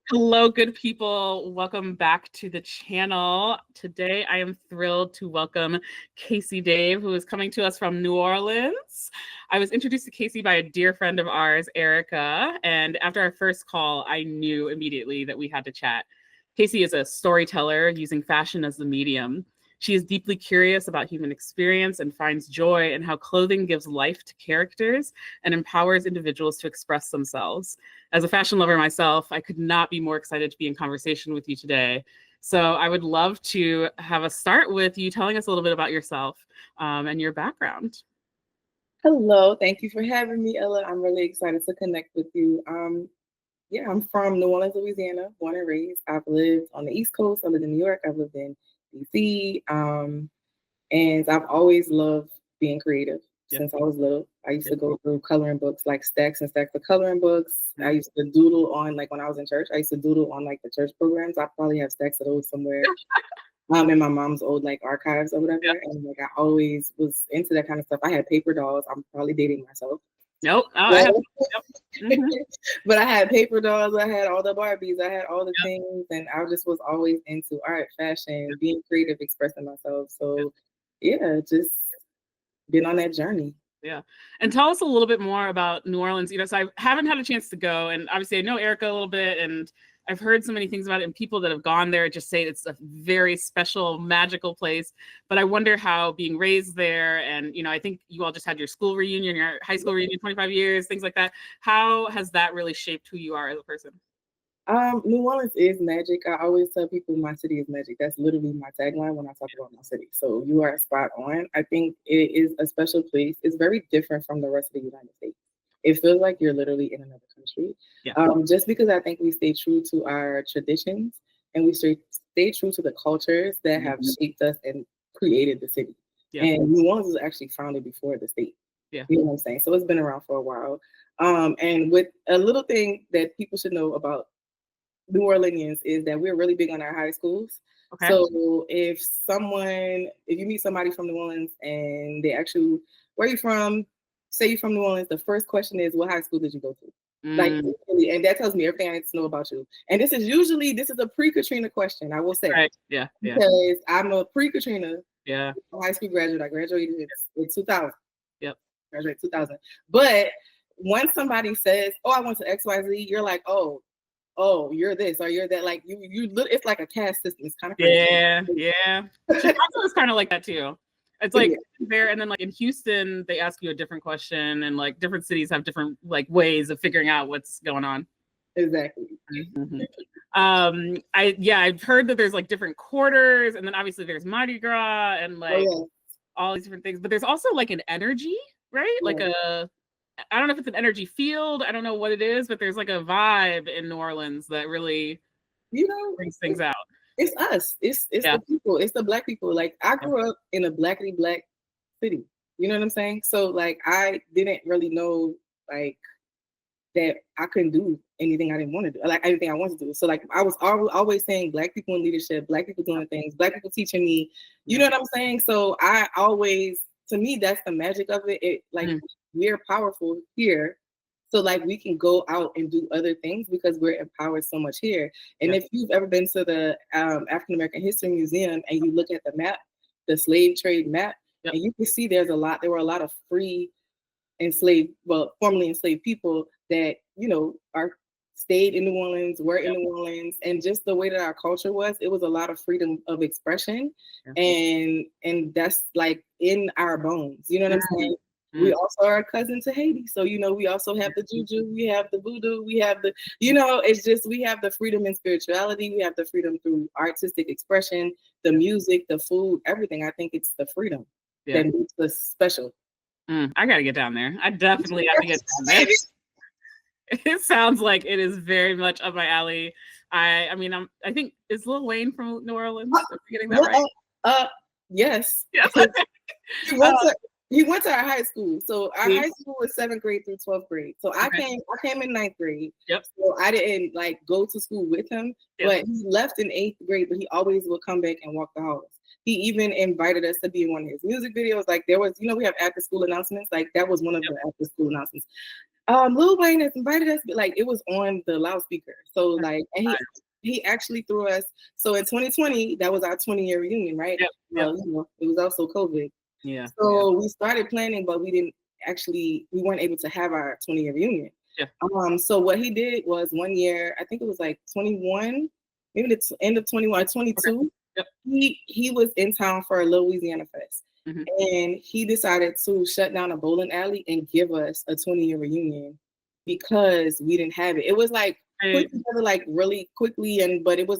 Hello, good people. Welcome back to the channel. Today, I am thrilled to welcome Casey Dave, who is coming to us from New Orleans. I was introduced to Casey by a dear friend of ours, Erica, and after our first call, I knew immediately that we had to chat. Casey is a storyteller using fashion as the medium. She is deeply curious about human experience and finds joy in how clothing gives life to characters and empowers individuals to express themselves. As a fashion lover myself, I could not be more excited to be in conversation with you today. So I would love to have us start with you telling us a little bit about yourself and your background. Hello, thank you for having me, Ella. I'm really excited to connect with you. I'm from New Orleans, Louisiana, born and raised. I've lived on the East Coast. I lived in New York. I've lived in DC. And I've always loved being creative since I was little. I used to go through coloring books, like stacks and stacks of coloring books. I used to doodle on, like when I was in church, I used to doodle on like the church programs. I probably have stacks of those somewhere. In my mom's old like archives or whatever. And like I always was into that kind of stuff. I had paper dolls. I'm probably dating myself. Nope. But I had paper dolls. I had all the Barbies. I had all the things, and I just was always into art, fashion, being creative, expressing myself. So, just been on that journey. Yeah. And tell us a little bit more about New Orleans. So I haven't had a chance to go, and obviously I know Erica a little bit, and I've heard so many things about it, and people that have gone there just say it's a very special, magical place. But I wonder how being raised there, and I think you all just had your school reunion, your high school reunion, 25 years, things like that. How has that really shaped who you are as a person? New Orleans is magic. I always tell people my city is magic. That's literally my tagline when I talk about my city. So you are spot on. I think it is a special place. It's very different from the rest of the United States. It feels like you're literally in another country. Just because I think we stay true to our traditions and we stay true to the cultures that have shaped us and created the city. And New Orleans was actually founded before the state. You know what I'm saying? So it's been around for a while. And with a little thing that people should know about New Orleans is that we're really big on our high schools. Okay. So if you meet somebody from New Orleans and they ask you, where are you from? Say you're from New Orleans, the first question is, what high school did you go to? Like, and that tells me everything I need to know about you. And this is a pre-Katrina question, I will say. Right. Yeah. Because I'm a pre-Katrina high school graduate. I graduated in 2000. Yep. Graduated 2000. But once somebody says, oh, I went to XYZ, you're like, oh, you're this or you're that. Like you it's like a caste system. It's kind of crazy. Yeah. Chicago is kind of like that too. It's like there, and then like in Houston, they ask you a different question, and like different cities have different like ways of figuring out what's going on. Exactly. I've heard that there's like different quarters, and then obviously there's Mardi Gras and like all these different things. But there's also like an energy, right? Like I don't know if it's an energy field. I don't know what it is, but there's like a vibe in New Orleans that really, brings things out. It's us. It's the people. It's the Black people. Like I grew up in a blackity black city. You know what I'm saying? So like I didn't really know like that I couldn't do anything I didn't want to do. Like anything I wanted to do. So like I was always saying Black people in leadership, Black people doing things, Black people teaching me. You know what I'm saying? So I always, to me, that's the magic of it. It like we're powerful here. So like we can go out and do other things because we're empowered so much here. And if you've ever been to the African American History Museum and you look at the map, the slave trade map, and you can see there were a lot of free enslaved, formerly enslaved people that, stayed in New Orleans, were in New Orleans, and just the way that our culture was, it was a lot of freedom of expression. And that's like in our bones. You know what I'm saying? We also are a cousin to Haiti. So, we also have the juju, we have the voodoo, we have the, it's just, we have the freedom in spirituality. We have the freedom through artistic expression, the music, the food, everything. I think it's the freedom that makes us special. I got to get down there. I definitely have to get down there. It sounds like it is very much up my alley. I think, is Lil Wayne from New Orleans? Am I getting that right? Yes. He went to our high school. So our high school was 7th grade through 12th grade. So I came in 9th grade. So I didn't like go to school with him, but he left in 8th grade, but he always would come back and walk the halls. He even invited us to be in one of his music videos. Like there was, we have after school announcements. Like that was one of the after school announcements. Lil Wayne has invited us, but like it was on the loudspeaker. So like, and he actually threw us. So in 2020, that was our 20-year reunion, right? Yep. You know, it was also COVID. Yeah. So we started planning, but we weren't able to have our 20-year reunion. Yeah. So what he did was one year, I think it was like 21, maybe the end of 21, 22. Okay. Yep. He was in town for a Louisiana Fest. Mm-hmm. And he decided to shut down a bowling alley and give us a 20-year reunion because we didn't have it. It was like put together like really quickly, but it was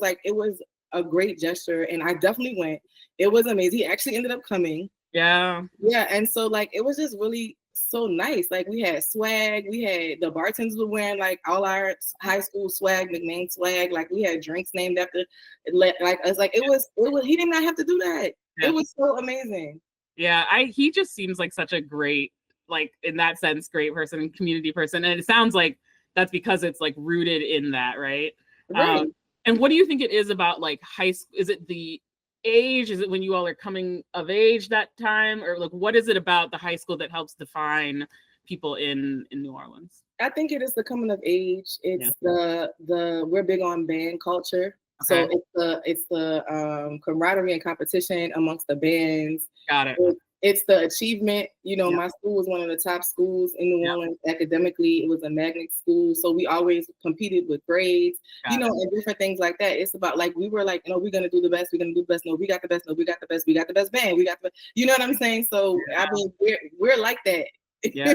a great gesture, and I definitely went. It was amazing. He actually ended up coming. Yeah. And so like it was just really so nice. Like we had swag, the bartenders were wearing like all our high school swag, McMahon swag. Like we had drinks named after like us. Like it was he did not have to do that. Yeah. It was so amazing. Yeah, he just seems like such a great, like in that sense, great person and community person. And it sounds like that's because it's like rooted in that, right? Right. And what do you think it is about like high school? Is it the age? Is it when you all are coming of age that time? Or like what is it about the high school that helps define people in New Orleans? I think it is the coming of age. It's the we're big on band culture. Okay. So it's the camaraderie and competition amongst the bands. Got it. It's the achievement. You know, my school was one of the top schools in New Orleans academically. It was a magnet school, so we always competed with grades. And different things like that. It's about like we were like, no, we're gonna do the best. We're gonna do the best. No, we got the best. No, we got the best. We got the best band. We got the. You know what I'm saying? So I mean, we're like that. Yeah.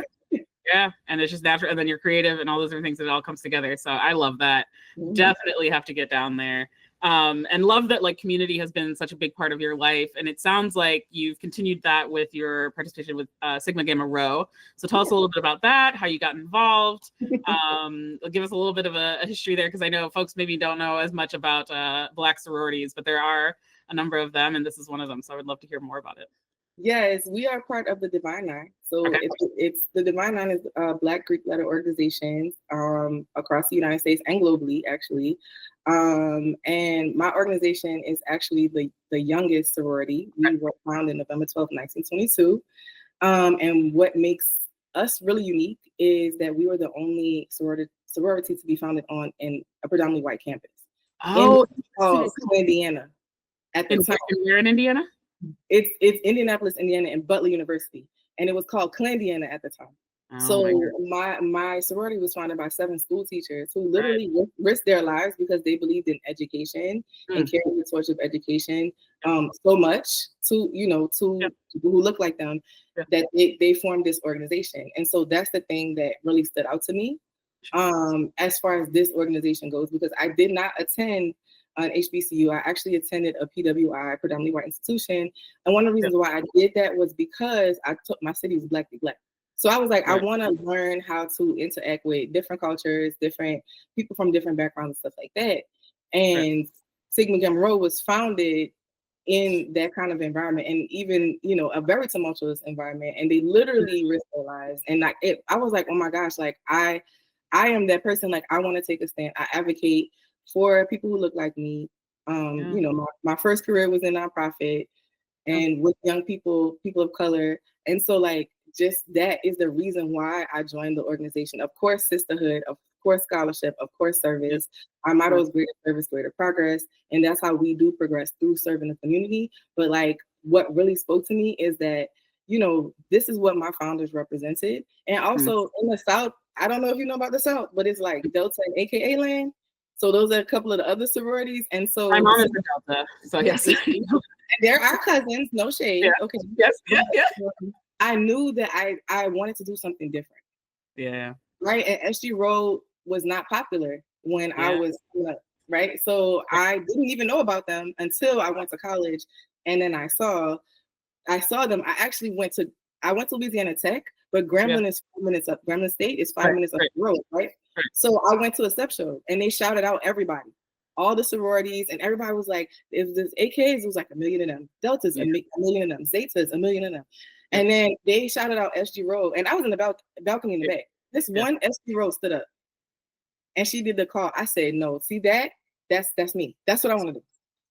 Yeah, and it's just natural, and then you're creative and all those other things, and it all comes together. So I love that. Mm-hmm. Definitely have to get down there. And love that like community has been such a big part of your life. And it sounds like you've continued that with your participation with Sigma Gamma Rho. So tell us a little bit about that, how you got involved. Give us a little bit of a history there, because I know folks maybe don't know as much about Black sororities, but there are a number of them, and this is one of them. So I would love to hear more about it. Yes, we are part of the Divine Nine. So it's the Divine Nine is Black Greek letter organizations across the United States and globally, actually. And my organization is actually the youngest sorority. We were founded November 12th, 1922. And what makes us really unique is that we were the only sorority to be founded on in a predominantly white campus. Oh, in Indiana. At the time. You're in Indiana? It's Indianapolis, Indiana, and Butler University, and it was called Clandiana at the time. So my sorority was founded by 7 school teachers who literally risked their lives because they believed in education and carrying the torch of education so much to people who look like them that they formed this organization. And so that's the thing that really stood out to me as far as this organization goes, because I did not attend an HBCU. I actually attended a PWI, predominantly white institution. And one of the reasons why I did that was because I took my city was Black. So I was like, I want to learn how to interact with different cultures, different people from different backgrounds and stuff like that. And Sigma Gamma Rho was founded in that kind of environment, and even, a very tumultuous environment. And they literally risked their lives. And I was like, oh my gosh, like I am that person. Like I want to take a stand. I advocate for people who look like me. My first career was in nonprofit and with young people of color. And so like, just that is the reason why I joined the organization. Of course, sisterhood, of course, scholarship, of course, service. Our motto is greater service, greater progress. And that's how we do progress, through serving the community. But like, what really spoke to me is that, this is what my founders represented. And also in the South, I don't know if you know about the South, but it's like Delta and AKA land. So those are a couple of the other sororities. And so my mom is a Delta. So yes. They're our cousins, no shade. Yeah. Okay. Yes. Yeah. I knew that I wanted to do something different. Yeah. Right. And SG Road was not popular when I was right. So I didn't even know about them until I went to college. And then I saw them. I actually went to Louisiana Tech, but Grambling is 4 minutes up. Grambling State is 5 minutes up the road, right? So I went to a step show and they shouted out everybody, all the sororities, and everybody was like, if there's AKs, it was like 1 million of them. Deltas, a million of them. Zetas, 1 million of them. And then they shouted out SG Road, and I was in the balcony in the back. This one SG Road stood up and she did the call. I said, no, see that's me. That's what I want to do.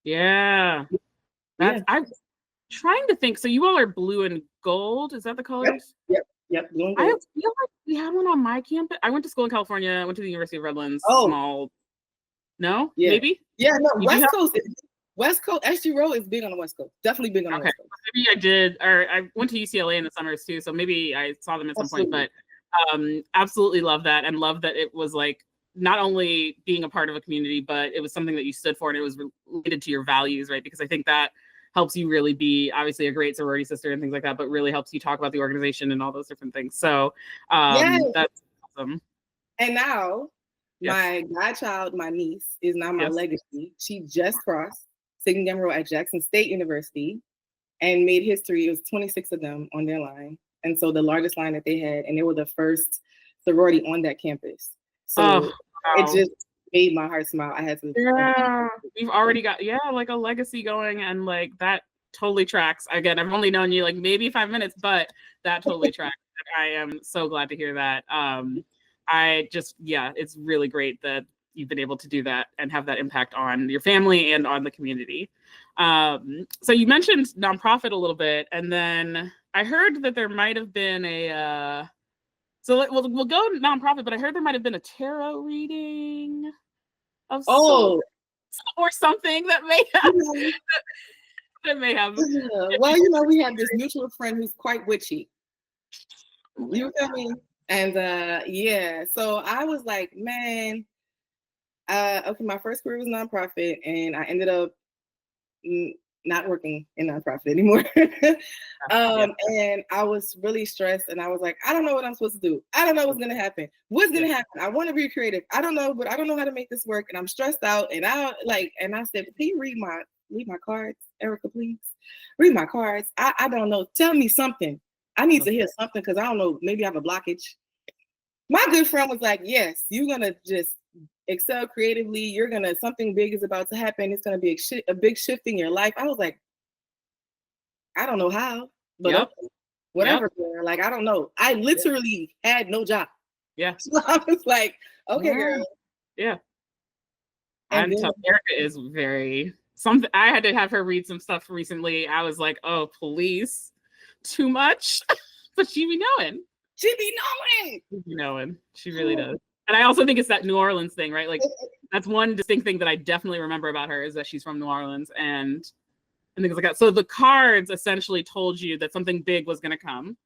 Yeah. I'm trying to think. So you all are blue and gold. Is that the colors? Yep. Yep, blue and I gold. feel like we had one on my campus. I went to school in California. I went to the University of Redlands. Oh, Small. No, yeah, maybe. yeah. No, You do have. West Coast. SG Row is big on the West Coast. Definitely big on the Okay, West Coast. maybe I did, or I went to UCLA in the summers too, so maybe I saw them at some point. But absolutely love that, and love that it was like not only being a part of a community, but it was something that you stood for, and it was related to your values, right? Because I think that helps you really be obviously a great sorority sister and things like that, but really helps you talk about the organization and all those different things. So Yes. that's awesome. And now Yes. my godchild, my niece, is now my Yes. legacy. She just crossed Sigma Gamma Rho at Jackson State University and made history. It was 26 of them on their line. And so the largest line that they had, and they were the first sorority on that campus. So it just made my heart smile. I had to. Yeah, we've already got, like a legacy going, and like that totally tracks. Again, I've only known you like maybe 5 minutes, but that totally tracks. I am so glad to hear that. I just, it's really great that you've been able to do that and have that impact on your family and on the community. So you mentioned nonprofit a little bit, and then I heard that there might have been a, so we'll go nonprofit, but I heard there might have been a tarot reading of or something that may have, Well, we have this mutual friend who's quite witchy. You feel me? And so I was like, man, okay, my first career was nonprofit, and I ended up not working in nonprofit anymore. And I was really stressed, and I was like, I don't know what I'm supposed to do. I don't know what's gonna happen. What's gonna happen? I want to be creative. I don't know, but I don't know how to make this work, and I'm stressed out. And I said, can you read my cards, Erica, please? Read my cards. I don't know. Tell me something. I need to hear something because I don't know. Maybe I have a blockage. My good friend was like, yes, you're gonna just excel creatively. You're gonna, something big is about to happen. It's gonna be a big shift in your life. I was like, I don't know how, but okay, whatever. Like, I don't know. I literally had no job. Yeah. So I was like, okay, girl. Yeah. And Erica is very something. I had to have her read some stuff recently. I was like, oh, please, too much. But she be knowing. She be knowing. She really does. And I also think it's that New Orleans thing, right? Like that's one distinct thing that I definitely remember about her is that she's from New Orleans and things like that. So the cards essentially told you that something big was going to come.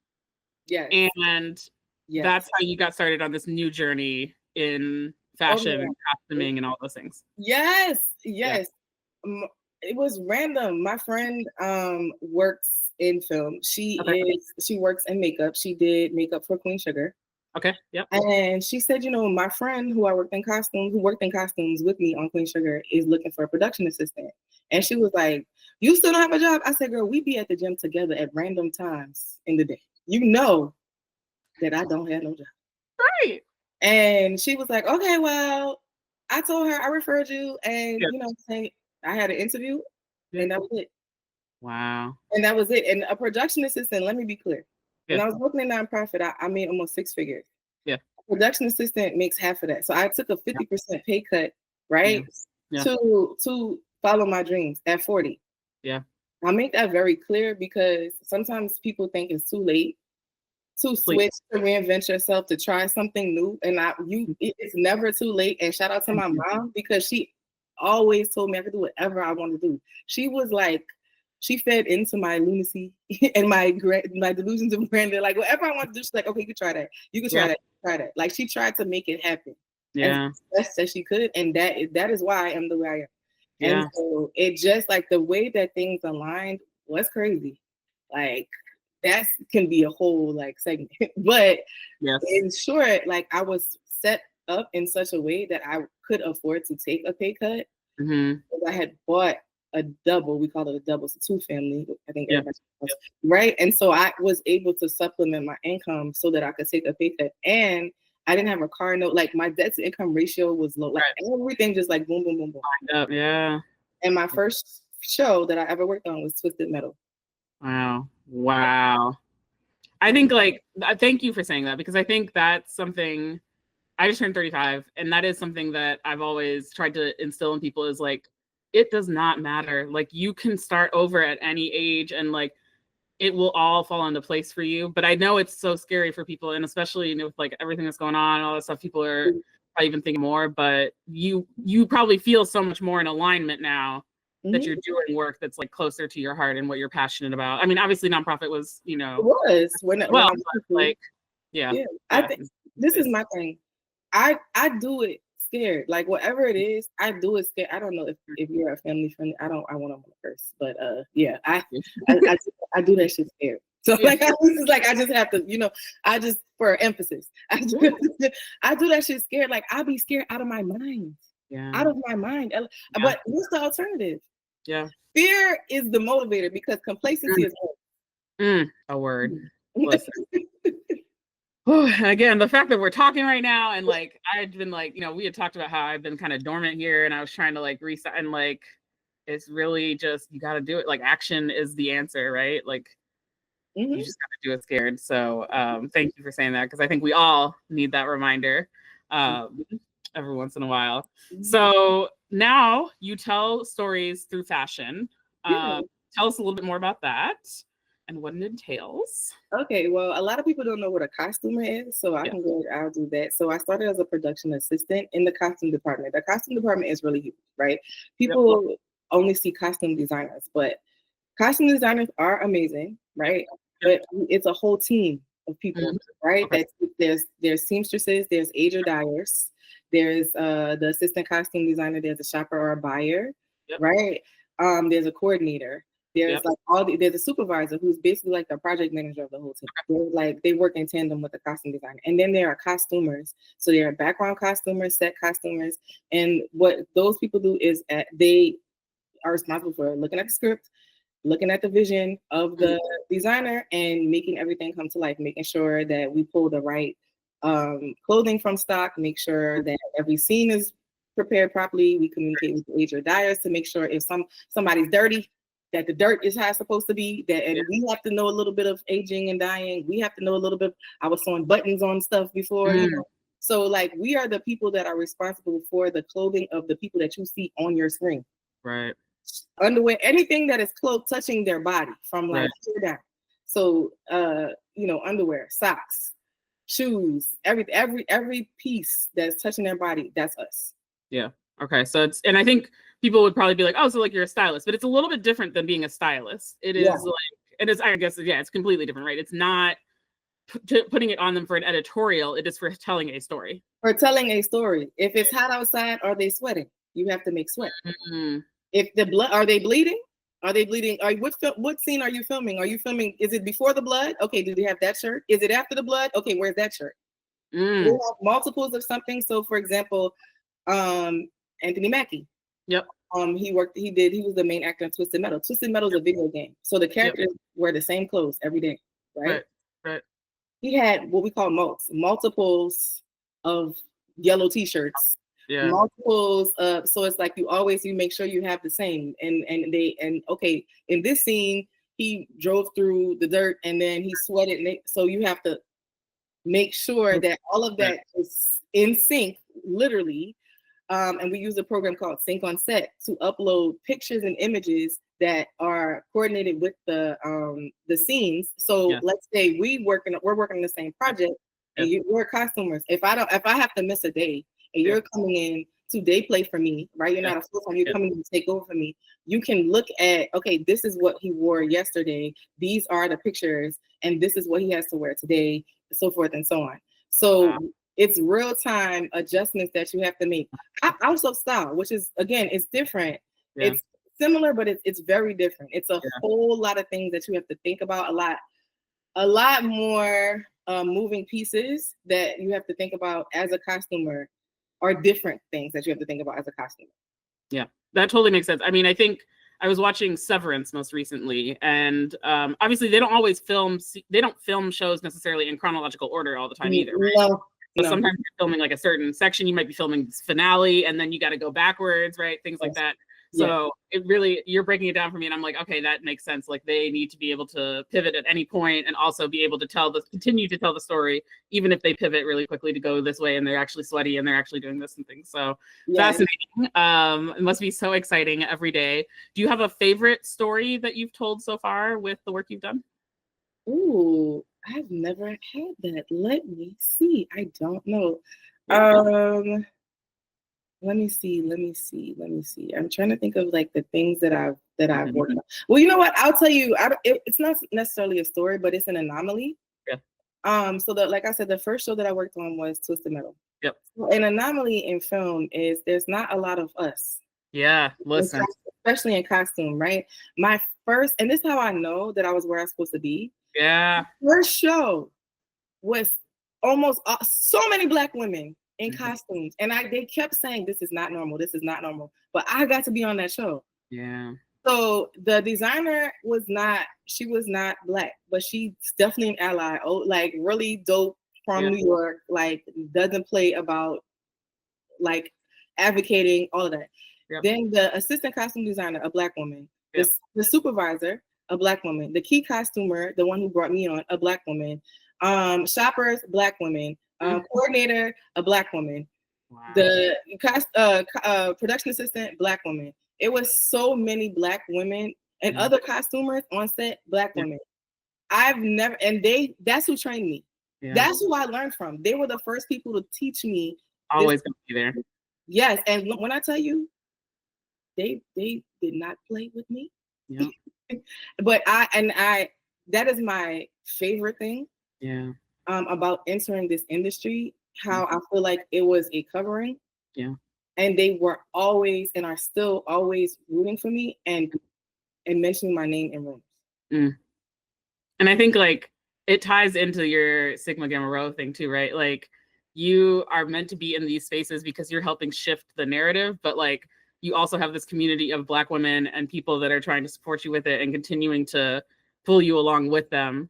Yeah. And that's how you got started on this new journey in fashion and costuming and all those things. Yes. It was random. My friend works in film. She works in makeup. She did makeup for Queen Sugar. Okay. Yep. And she said, my friend who worked in costumes with me on Queen Sugar is looking for a production assistant. And she was like, you still don't have a job? I said, girl, we be at the gym together at random times in the day. You know that I don't have no job. Right. And she was like, okay, well, I told her I referred you, and I had an interview, and that was it. Wow. And that was it. And a production assistant, let me be clear. When I was working in nonprofit, I made almost 6 figures. Yeah. A production assistant makes half of that. So I took a 50% pay cut, right? To follow my dreams at 40. Yeah. I make that very clear because sometimes people think it's too late to switch, to reinvent yourself, to try something new. And it's never too late. And shout out to my mom because she always told me I could do whatever I want to do. She was like, she fed into my lunacy and my delusions of grandeur. Like whatever I want to do, she's like, okay, you can try that. You can try that. Try that. Like she tried to make it happen. Yeah. As best as she could. And that is why I am the way I am. Yeah. And so it just like the way that things aligned was crazy. Like that can be a whole like segment. But in short, like I was set up in such a way that I could afford to take a pay cut. Mm-hmm. Because I had bought a double, we call it a double, it's a 2 family, I think everybody knows, right? And so I was able to supplement my income so that I could take a pay cut. And I didn't have a car note, like my debt to income ratio was low, like everything just like boom, boom, boom, boom. Up, yeah. And my first show that I ever worked on was Twisted Metal. Wow. I think thank you for saying that because I think that's something, I just turned 35 and that is something that I've always tried to instill in people is like, it does not matter. Like you can start over at any age and like it will all fall into place for you. But I know it's so scary for people, and especially, you know, with like everything that's going on, all that stuff, people are probably even thinking more, but you probably feel so much more in alignment now that you're doing work that's like closer to your heart and what you're passionate about. I mean, obviously nonprofit was, you know, it was when like, yeah. I think this is my thing. I do it scared. Like whatever it is, I do it scared. I don't know if you're a family friend. I want to curse, but yeah, I do that shit scared. So like I just have to, you know, I just for emphasis, I do that shit scared. Like I'll be scared out of my mind. Yeah. Out of my mind. Yeah. But what's the alternative? Yeah. Fear is the motivator because complacency is a word. Again, the fact that we're talking right now, and like I'd been like, you know, we had talked about how I've been kind of dormant here, and I was trying to like reset, and like it's really just you got to do it. Like action is the answer, right? Like you just got to do it scared. So thank you for saying that, because I think we all need that reminder every once in a while. So now you tell stories through fashion. Tell us a little bit more about that and what it entails. Okay, well, a lot of people don't know what a costumer is, so I'll do that. So I started as a production assistant in the costume department. The costume department is really huge, right? People only see costume designers, but costume designers are amazing, right? But it's a whole team of people, right? Okay. There's seamstresses, there's ager dyers, there's the assistant costume designer, there's a shopper or a buyer, right? There's a coordinator. There's there's a supervisor who's basically like the project manager of the whole team. They work in tandem with the costume designer. And then there are costumers. So there are background costumers, set costumers. And what those people do is they are responsible for looking at the script, looking at the vision of the designer, and making everything come to life, making sure that we pull the right clothing from stock, make sure that every scene is prepared properly. We communicate with the ager dyers to make sure if somebody's dirty, that the dirt is how it's supposed to be, and we have to know a little bit of aging and dyeing. We have to know a little bit. I was sewing buttons on stuff before, you know? So like we are the people that are responsible for the clothing of the people that you see on your screen. Right. Underwear, anything that is touching their body from like here down. So you know, underwear, socks, shoes, every piece that's touching their body, that's us. Yeah. Okay. So and I think people would probably be like, oh, so like you're a stylist, but it's a little bit different than being a stylist. It is I guess, it's completely different, right? It's not putting it on them for an editorial. It is for telling a story. For telling a story. If it's hot outside, are they sweating? You have to make sweat. If the blood, are they bleeding? Are they bleeding? What scene are you filming? Are you filming? Is it before the blood? Okay, do they have that shirt? Is it after the blood? Okay, where's that shirt? We have multiples of something. So for example, Anthony Mackie. Yep. He was the main actor in Twisted Metal. Twisted Metal is a video game. So the characters wear the same clothes every day, right? Right. He had what we call multiples of yellow t-shirts. Yeah. Multiples so it's like you make sure you have the same. And okay, in this scene, he drove through the dirt and then he sweated. So you have to make sure that all of that is in sync, literally. And we use a program called Sync on Set to upload pictures and images that are coordinated with the scenes. So let's say we're working on the same project, and we're costumers. If I have to miss a day and you're coming in to day play for me, right? You're not a full time. You're coming in to take over for me. You can look at, okay, this is what he wore yesterday. These are the pictures, and this is what he has to wear today, so forth and so on. So it's real time adjustments that you have to make. Also style, which is, again, it's different. It's similar, but it's very different. It's a whole lot of things that you have to think about, a lot more moving pieces that you have to think about as a costumer, or different things that you have to think about as a costumer. Yeah, that totally makes sense. I mean, I think I was watching Severance most recently, and obviously they don't film shows necessarily in chronological order all the time either, right? So sometimes you're filming like a certain section, you might be filming this finale, and then you got to go backwards, right? Things like that. So it really, you're breaking it down for me, and I'm like, okay, that makes sense. Like they need to be able to pivot at any point, and also be able to continue to tell the story, even if they pivot really quickly to go this way, and they're actually sweaty, and they're actually doing this and things. So fascinating. It must be so exciting every day. Do you have a favorite story that you've told so far with the work you've done? Ooh, I've never had that. Let me see. I don't know. Yeah. Let me see. I'm trying to think of like the things that I've Mhm. worked on. Well, you know what? I'll tell you. It's not necessarily a story, but it's an anomaly. Yeah. So like I said, the first show that I worked on was Twisted Metal. Yep. So an anomaly in film is there's not a lot of us, Yeah. Listen. especially in costume, right? My first, and this is how I know that I was where I was supposed to be. Yeah. First show was almost so many Black women in Mhm. costumes, and they kept saying this is not normal, this is not normal. But I got to be on that show. Yeah. So the designer she was not Black, but she's definitely an ally. Oh, like really dope from Yeah. New York, like doesn't play about like advocating all of that. Yep. Then the assistant costume designer, a Black woman. Yep. The supervisor, a Black woman. The key costumer, the one who brought me on, a Black woman. Shoppers, Black women. Coordinator, a Black woman. Wow. The production assistant, Black woman. It was so many Black women and other costumers on set, Black women. I've never, and that's who trained me. Yeah. That's who I learned from. They were the first people to teach me. Always gonna be there. Yes, and when I tell you, they did not play with me. Yeah. But I that is my favorite thing. Yeah. About entering this industry, how I feel like it was a covering. Yeah. And they were always and are still always rooting for me and mentioning my name in rooms. Mm. And I think like it ties into your Sigma Gamma Rho thing too, right? Like you are meant to be in these spaces because you're helping shift the narrative, but like you also have this community of Black women and people that are trying to support you with it and continuing to pull you along with them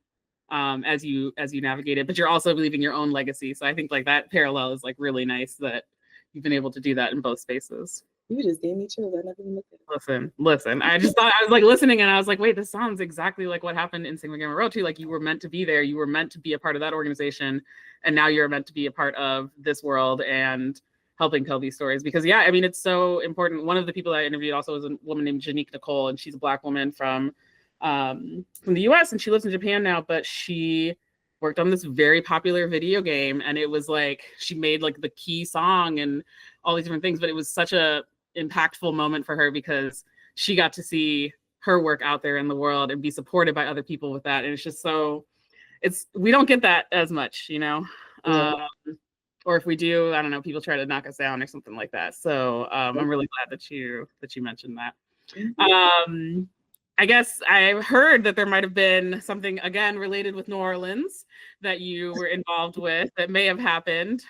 as you navigate it. But you're also leaving your own legacy. So I think like that parallel is like really nice that you've been able to do that in both spaces. You just gave me chills. I never even looked at it. Listen. I just thought I was like listening and I was like, wait, this sounds exactly like what happened in Sigma Gamma Rho too. Like you were meant to be there. You were meant to be a part of that organization. And now you're meant to be a part of this world and helping tell these stories. Because yeah, I mean, it's so important. One of the people I interviewed also was a woman named Janique Nicole, and she's a Black woman from the US and she lives in Japan now, but she worked on this very popular video game. And it was like, she made like the key song and all these different things, but it was such a impactful moment for her because she got to see her work out there in the world and be supported by other people with that. And it's just so we don't get that as much, you know. Yeah. Or if we do, I don't know, people try to knock us down or something like that. So I'm really glad that you mentioned that. I guess I heard that there might have been something again related with New Orleans that you were involved with that may have happened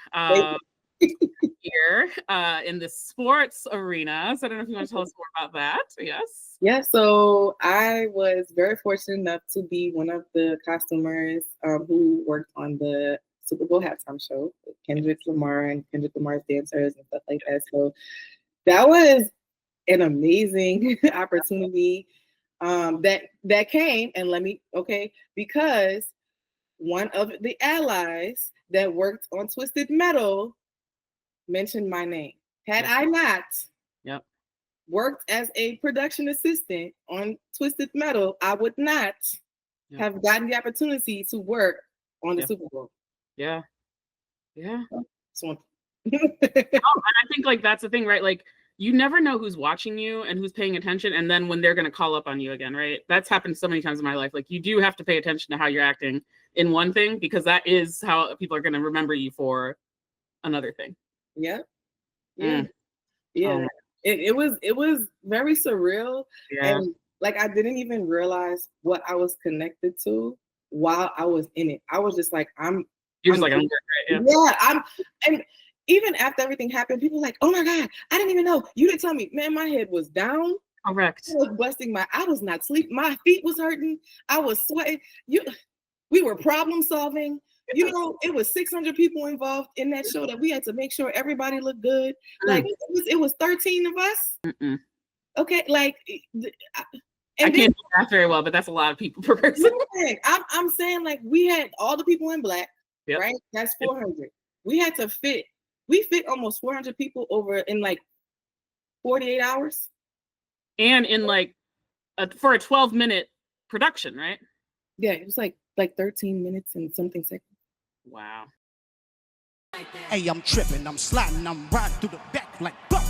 here in the sports arena. So I don't know if you want to tell us more about that. Yes. Yeah, so I was very fortunate enough to be one of the costumers who worked on the Super Bowl halftime show with Kendrick, Lamar, and Kendrick Lamar's dancers and stuff like that. So that was an amazing opportunity that came, and because one of the allies that worked on Twisted Metal mentioned my name. Had I not worked as a production assistant on Twisted Metal, I would not have gotten the opportunity to work on the Super Bowl. Yeah. So, and I think like that's the thing, right? Like you never know who's watching you and who's paying attention, and then when they're going to call up on you again, right? That's happened so many times in my life. Like you do have to pay attention to how you're acting in one thing because that is how people are going to remember you for another thing. Yeah. It was very surreal, and like I didn't even realize what I was connected to while I was in it. I was just like, You're just like, and even after everything happened, people were like, oh my God, I didn't even know. You didn't tell me. Man, my head was down. Correct. I was busting I was not sleeping. My feet was hurting. I was sweating. We were problem solving. You know, it was 600 people involved in that show that we had to make sure everybody looked good. Like it was 13 of us. Okay, like I can't do that very well, but that's a lot of people per person. I'm saying like we had all the people in Black, right? That's 400. We had to fit almost 400 people over in like 48 hours. And in like for a 12-minute production, right? Yeah, it was like like 13 minutes and something seconds. Wow. Hey, I'm tripping, I'm sliding, I'm riding through the back like bro.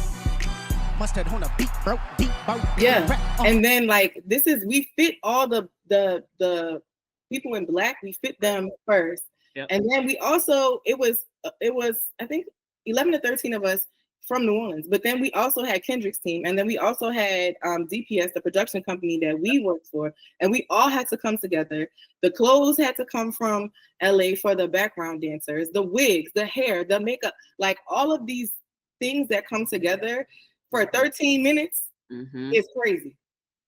Mustard on a beat, bro, deep, bro. Yeah, and then like we fit all the people in black, we fit them first, and then we also it was I think 11 to 13 of us from New Orleans, but then we also had Kendrick's team, and then we also had DPS, the production company that we worked for, and we all had to come together. The clothes had to come from LA for the background dancers, the wigs, the hair, the makeup, like all of these things that come together for 13 minutes is crazy.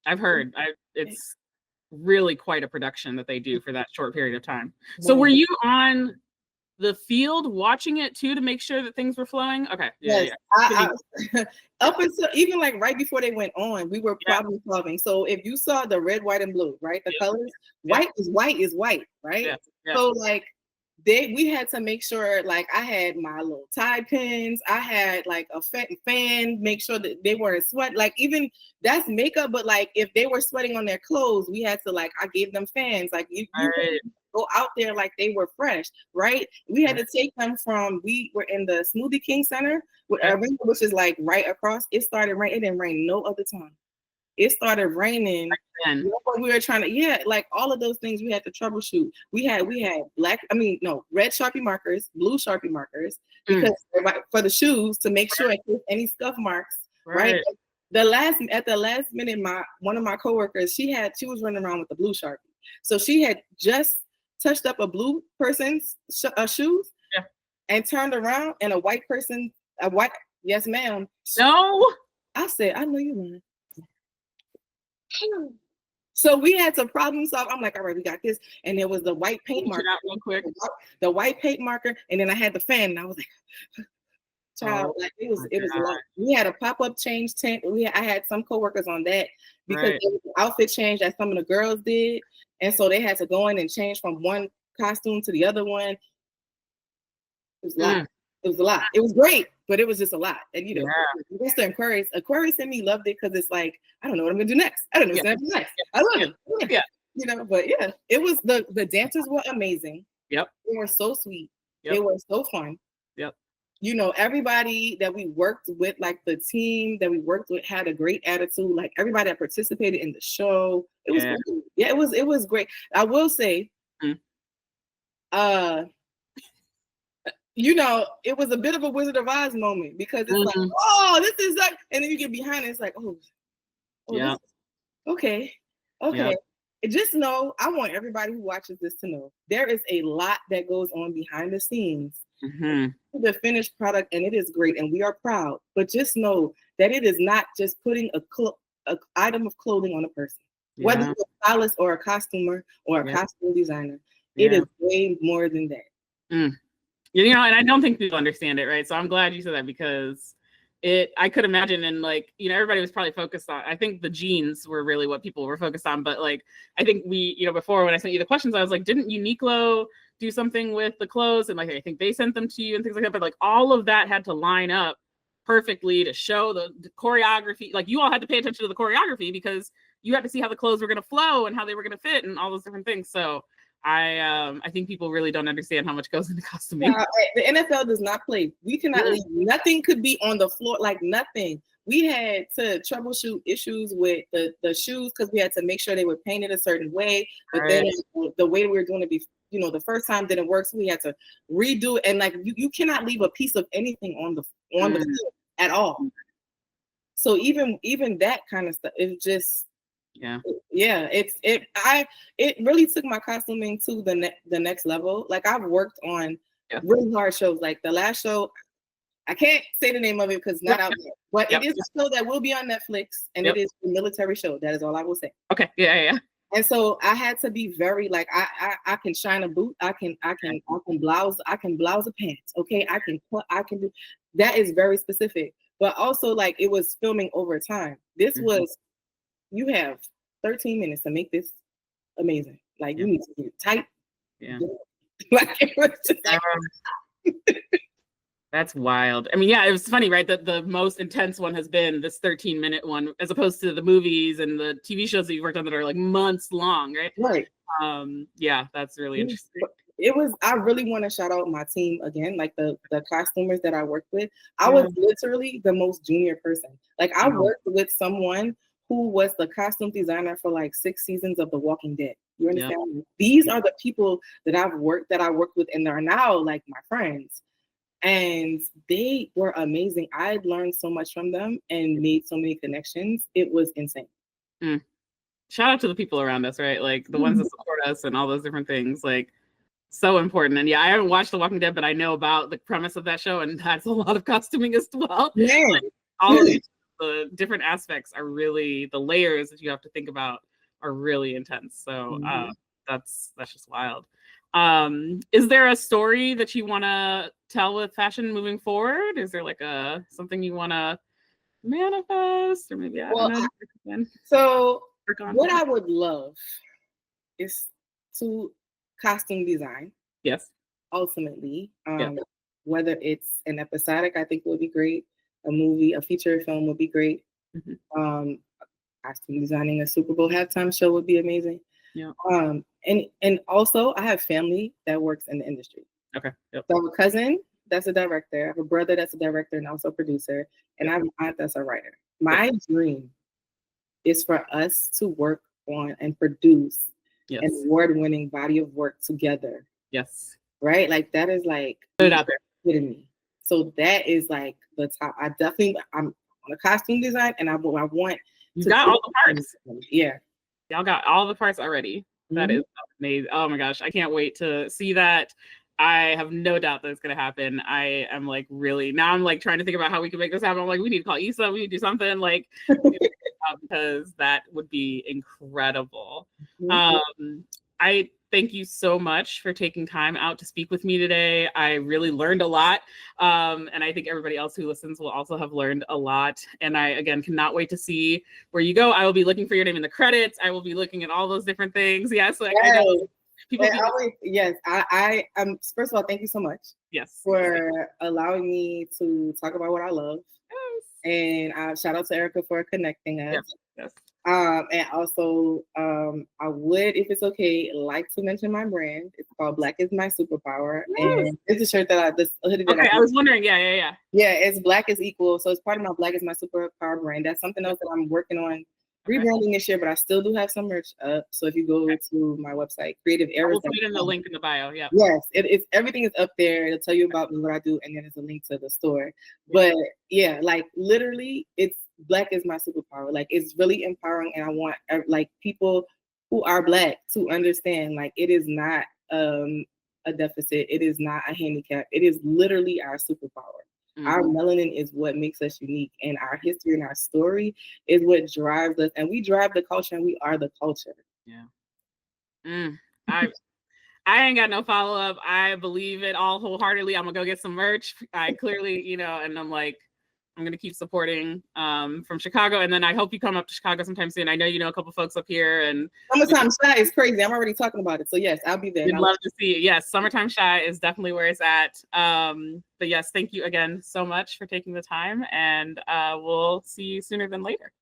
I've heard. It's really quite a production that they do for that short period of time. So were you on the field watching it too to make sure that things were flowing? Okay. Yes. I up until even like right before they went on, we were problem solving. So if you saw the red, white, and blue, right? The colors, white is white, right? So like we had to make sure, like I had my little tie pins, I had like a fan, make sure that they weren't sweat. Like even that's makeup, but like if they were sweating on their clothes, we had to like I gave them fans. Like you go out there like they were fresh, right? We had to take them from. We were in the Smoothie King Center, which is like right across. It started rain. It didn't rain no other time. It started raining. We were trying to, like all of those things we had to troubleshoot. We had red Sharpie markers, blue Sharpie markers, because for the shoes to make sure in case any scuff marks, right? At the last minute, one of my coworkers, she was running around with the blue Sharpie. So she had just touched up a blue person's shoes and turned around and a white, yes ma'am. No. I said, I know you lying. So we had to problem solve. I'm like, all right, we got this. And there was the white paint marker. Real quick. The white paint marker, and then I had the fan, and I was like, child, like it was a lot. We had a pop-up change tent. I had some coworkers on that because there was an outfit change that some of the girls did. And so they had to go in and change from one costume to the other one. It was a lot. It was a lot. It was great, but it was just a lot. And just Aquarius and me loved it because it's like, I don't know what I'm gonna do next. I don't know what's gonna happen next. I love it. But it was the dancers were amazing. They were so sweet. They were so fun. Everybody that we worked with, like the team that we worked with, had a great attitude. Like everybody that participated in the show, it was great. It was great. I will say, it was a bit of a Wizard of Oz moment because it's like, oh, this is like, and then you get behind it, it's like, okay. Just know, I want everybody who watches this to know there is a lot that goes on behind the scenes. The finished product, and it is great, and we are proud. But just know that it is not just putting a item of clothing on a person, whether you're a stylist or a costumer or a costume designer. It is way more than that. And I don't think people understand it, right? So I'm glad you said that because I could imagine, and like, everybody was probably focused on, I think the jeans were really what people were focused on, but like, I think we, before when I sent you the questions, I was like, didn't Uniqlo do something with the clothes? And like, I think they sent them to you and things like that, but like all of that had to line up perfectly to show the choreography. Like you all had to pay attention to the choreography because you had to see how the clothes were going to flow and how they were going to fit and all those different things. So I think people really don't understand how much goes into costuming. The NFL does not play. We cannot leave. Nothing could be on the floor, like nothing. We had to troubleshoot issues with the shoes because we had to make sure they were painted a certain way. But then the way we were doing it, the first time didn't work, so we had to redo it. And like you cannot leave a piece of anything on the field at all. So even that kind of stuff, it's just. It really took my costuming to the next level. Like I've worked on really hard shows. Like the last show, I can't say the name of it because it's not out yet, but it is a show that will be on Netflix, and it is a military show. That is all I will say. Okay. And so I had to be very like I can shine a boot. I can blouse a pants. Okay, I can do that. Is very specific, but also like it was filming over time. This was. You have 13 minutes to make this amazing. Like you need to get tight. Like it was just like that's wild. I mean, it was funny, right? That the most intense one has been this 13-minute one, as opposed to the movies and the TV shows that you've worked on that are like months long, right? Right. Yeah, that's really interesting. I really want to shout out my team again, like the costumers that I worked with. I was literally the most junior person. Like I worked with someone who was the costume designer for like 6 seasons of The Walking Dead. You understand? Yep. These are the people that I worked with, and they're now like my friends. And they were amazing. I learned so much from them and made so many connections. It was insane. Shout out to the people around us, right? Like the ones that support us and all those different things. Like, so important. And yeah, I haven't watched The Walking Dead, but I know about the premise of that show, and that's a lot of costuming as well. Yeah. Like, all of the different aspects are really, the layers that you have to think about are really intense. So that's just wild. Is there a story that you want to tell with fashion moving forward? Is there like something you want to manifest, or maybe I don't know? So what I would love is to costume design. Yes. Ultimately, whether it's an episodic, I think would be great. A movie, a feature film would be great. Costume designing a Super Bowl halftime show would be amazing. Yeah. And also I have family that works in the industry. Okay. Yep. So I have a cousin that's a director. I have a brother that's a director and also a producer. And I have an aunt that's a writer. My dream is for us to work on and produce an award-winning body of work together. Yes. Right? Like that is like put it out there. Kidding me. So that is like the top. I'm on a costume design, and I want you got all the parts. Yeah. Y'all got all the parts already. That is amazing. Oh my gosh. I can't wait to see that. I have no doubt that it's going to happen. I am like now I'm like trying to think about how we can make this happen. I'm like, we need to call Issa. We need to do something like, because that would be incredible. I thank you so much for taking time out to speak with me today. I really learned a lot. And I think everybody else who listens will also have learned a lot. And I, again, cannot wait to see where you go. I will be looking for your name in the credits. I will be looking at all those different things. Yes. Like, I know people. I first of all, thank you so much. Yes. For allowing me to talk about what I love. Yes. And shout out to Erica for connecting us. Yes. And also, I would, if it's okay, like to mention my brand. It's called Black is My Superpower. Yes. And it's a shirt that I was wondering. Yeah. Yeah, it's Black is Equal. So it's part of my Black is My Superpower brand. That's something else that I'm working on rebranding this year, but I still do have some merch up. So if you go to my website, Creative Errors, we'll put it in the link in the bio. Yeah. Yes, it's everything is up there. It'll tell you about me, what I do, and then there's a link to the store. But yeah, like literally, it's Black is my superpower. Like it's really empowering, and I want like people who are Black to understand like it is not a deficit. It is not a handicap. It is literally our superpower. Our melanin is what makes us unique, and our history and our story is what drives us, and we drive the culture, and we are the culture. Yeah. I ain't got no follow-up. I believe it all wholeheartedly. I'm gonna go get some merch. I clearly, and I'm like, I'm gonna keep supporting from Chicago, and then I hope you come up to Chicago sometime soon. I know you know a couple folks up here, and Summertime Shy is crazy. I'm already talking about it, so yes, I'll be there. We'd love to see it. Yes, Summertime Shy is definitely where it's at. But yes, thank you again so much for taking the time, and we'll see you sooner than later.